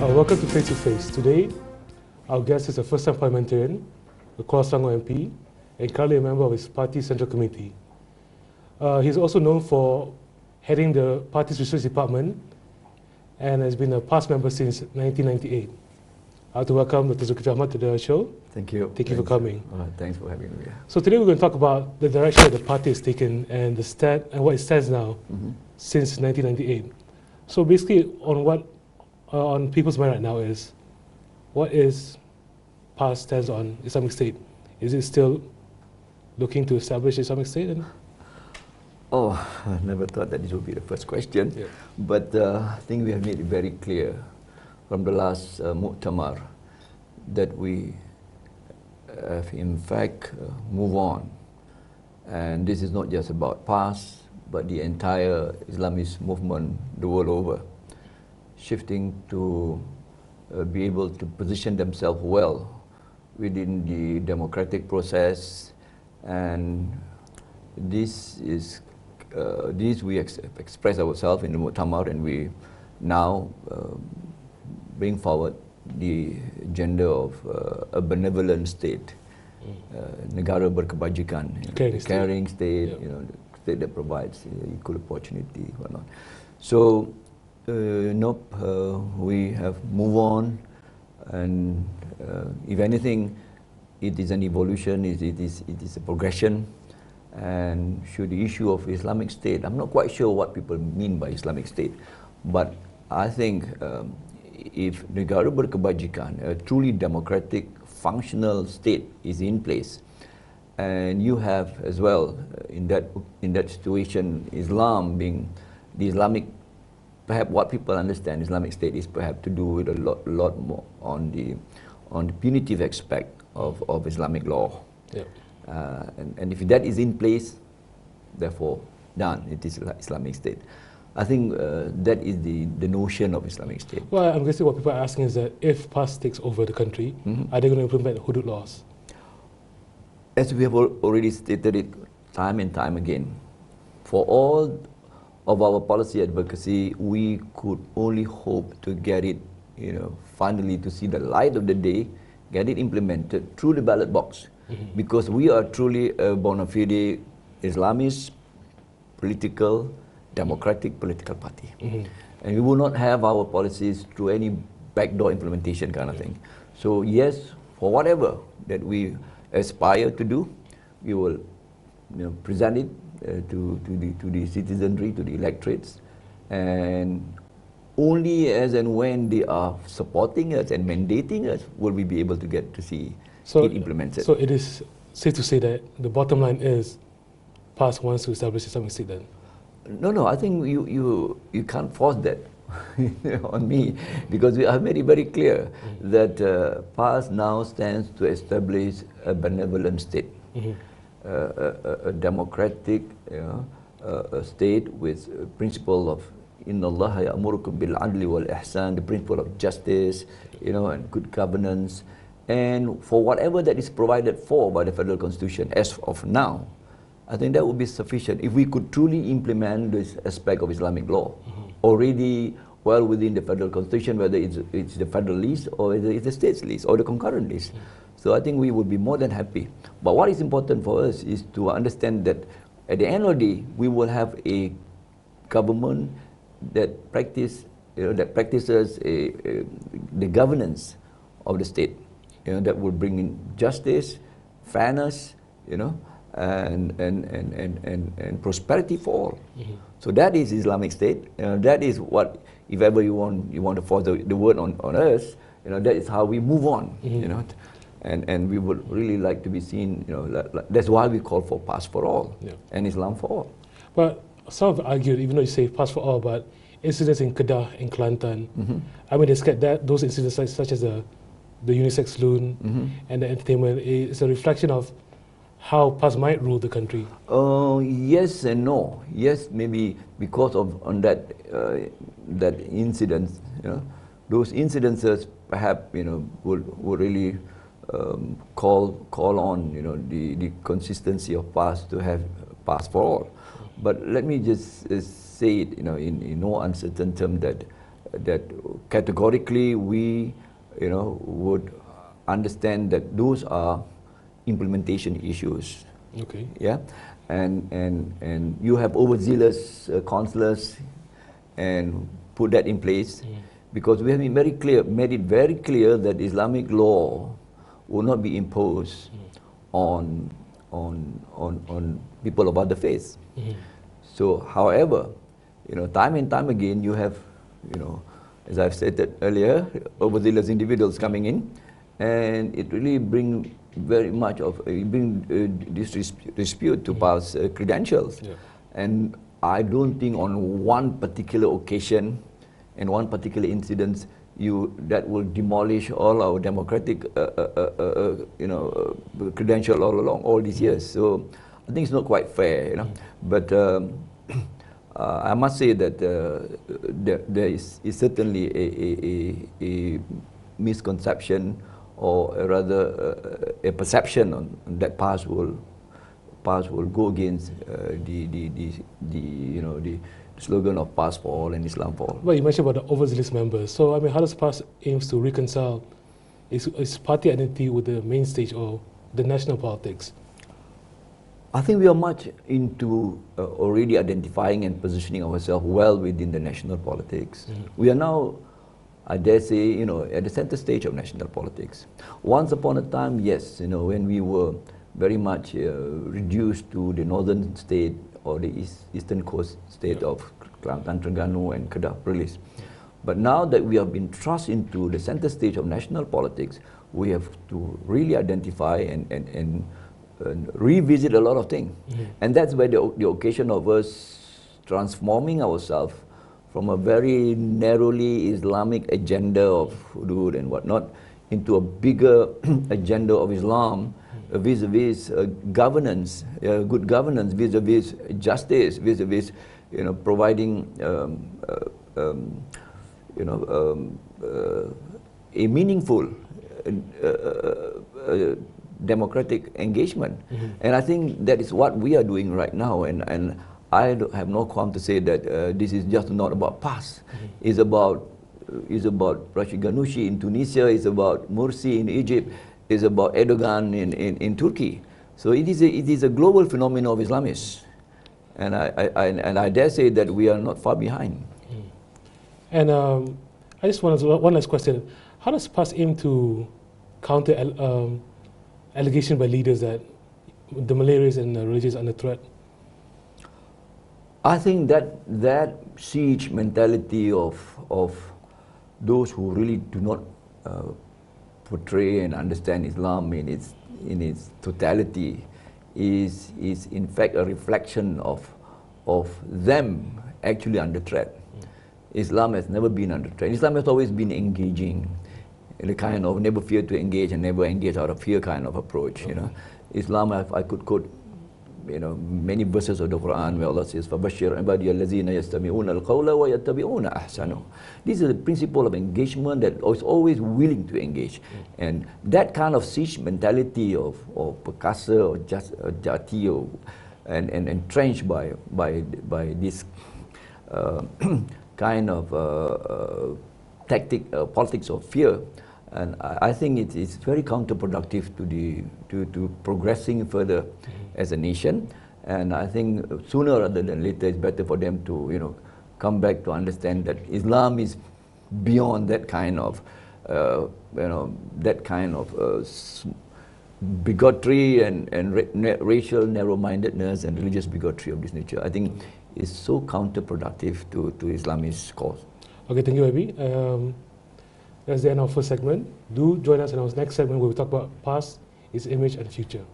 Welcome to Face to Face. Today, our guest is a first-time parliamentarian, a Kuala Selangor MP, and currently a member of his party's Central Committee. He's also known for heading the party's research department and has been a past member since 1998. I'd like to welcome Dr. Dzulkefly Ahmad to the show. Thank you. Thank you for coming. Thanks for having me. So today we're going to talk about the direction that the party has taken and what it stands now since 1998. So basically, on what on people's mind right now is, what is PAS stands on Islamic State? Is it still looking to establish Islamic State? Oh, I never thought that this would be the first question. Yeah. But I think we have made it very clear from the last Mu'tamar that we have in fact moved on. And this is not just about PAS, but the entire Islamist movement the world over, shifting to be able to position themselves well within the democratic process. And this is we express ourselves in the Mu'tamar, and we now bring forward the agenda of a benevolent state, negara berkebajikan, caring state, state that provides equal opportunity, whatnot. So, we have moved on, and if anything, it is an evolution, it is a progression. And should the issue of Islamic State, I'm not quite sure what people mean by Islamic State, but I think if negara berkebajikan, a truly democratic, functional state is in place, and you have as well in that situation Islam being the Islamic, perhaps what people understand Islamic State is perhaps to do with a lot more on the punitive aspect of Islamic law. Yep. And if that is in place, therefore done, it is Islamic State. I think that is the notion of Islamic State. Well, I'm guessing what people are asking is that if PAS takes over the country, are they going to implement hudud laws? As we have already stated it time and time again, for all of our policy advocacy, we could only hope to get it, finally to see the light of the day, get it implemented through the ballot box. Because we are truly a bona fide Islamist, democratic political party. And we will not have our policies through any backdoor implementation kind of thing. So yes, for whatever that we aspire to do, we will present it to the citizenry, to the electorates, and only as and when they are supporting us and mandating us will we be able to get to see it implemented. So it is safe to say that the bottom line is PAS wants to establish Islamic State then? No, I think you can't force that on me, because we have made it very clear that PAS now stands to establish a benevolent state, a democratic state with a principle of Inna Allah ya'murukum bil adli wal ihsan, the principle of justice, and good governance. And for whatever that is provided for by the Federal Constitution as of now, I think that would be sufficient if we could truly implement this aspect of Islamic law already well within the Federal Constitution, whether it's the federal list or whether it's the state's list or the concurrent list. So I think we would be more than happy. But what is important for us is to understand that at the end of the day, we will have a government that practices the governance of the state. That would bring in justice, fairness, and prosperity for all. So that is Islamic State. That is what, if ever you want to force the word on us, that is how we move on. And we would really like to be seen. That's why we call for PAS for all and Islam for all. But some have argued, even though you say PAS for all, but incidents in Kedah and Kelantan, I mean, those incidents such as the unisex loon and the entertainment is a reflection of how PAS might rule the country. Yes and no. Yes, maybe because of that incident. Those incidences perhaps would really call on the consistency of PAS to have PAS for all. But let me just say it in no uncertain term that that categorically we, would understand that those are implementation issues. Okay. Yeah, and you have overzealous councillors, and put that in place, because we have been made it very clear that Islamic law will not be imposed on people of other faiths. So, however, time and time again you have, as I've stated earlier, overzealous individuals coming in, and it really brings very much of this dispute to pass credentials. Yeah. And I don't think on one particular occasion and one particular incident that will demolish all our democratic credential all along all these years. So I think it's not quite fair, But I must say that there is certainly a misconception, or rather a perception on that past will go against the slogan of PAS for all and Islam for all. Well, you mentioned about the overzealous members. So, I mean, how does PAS aims to reconcile its party identity with the main stage or the national politics? I think we are much into already identifying and positioning ourselves well within the national politics. We are now, I dare say, at the center stage of national politics. Once upon a time, yes, when we were very much reduced to the northern state or the eastern coast state of Kelantan, Terengganu and Kedah Perlis. But now that we have been thrust into the center stage of national politics, we have to really identify and revisit a lot of things. And that's where the occasion of us transforming ourselves from a very narrowly Islamic agenda of hudud and whatnot into a bigger agenda of Islam, vis-a-vis governance, good governance, vis-a-vis justice, vis-a-vis providing a meaningful democratic engagement. And I think that is what we are doing right now, and I have no qualm to say that this is just not about PAS. It's about Rashid Ghannouchi in Tunisia, it's about Morsi in Egypt, it's about Erdogan in Turkey. So it is a global phenomenon of Islamists, and I dare say that we are not far behind. And I just want one last question: how does PAS aim to counter allegation by leaders that the Malays and religions are under threat? I think that siege mentality of those who really do not portray and understand Islam in its totality is in fact a reflection of them actually under threat. Islam has never been under threat. Islam has always been engaging in a kind of never fear to engage and never engage out of fear kind of approach. Islam, I could quote many verses of the Quran where Allah says, فَبَشِّرْ عِبَادِيَ الَّذِينَ يَسْتَمِعُونَ الْقَوْلَ وَيَتَّبِعُونَ أَحْسَنَهُ. This is a principle of engagement that is always willing to engage. And that kind of siege mentality of perkasa or jati and entrenched by this kind of politics of fear, and I think it is very counterproductive to progressing further as a nation. And I think sooner rather than later, it's better for them to come back to understand that Islam is beyond that kind of bigotry and racial narrow-mindedness and religious bigotry of this nature. I think it's so counterproductive to Islamist cause. Okay, thank you, Abi. That's the end of our first segment. Do join us in our next segment where we talk about past, its image and future.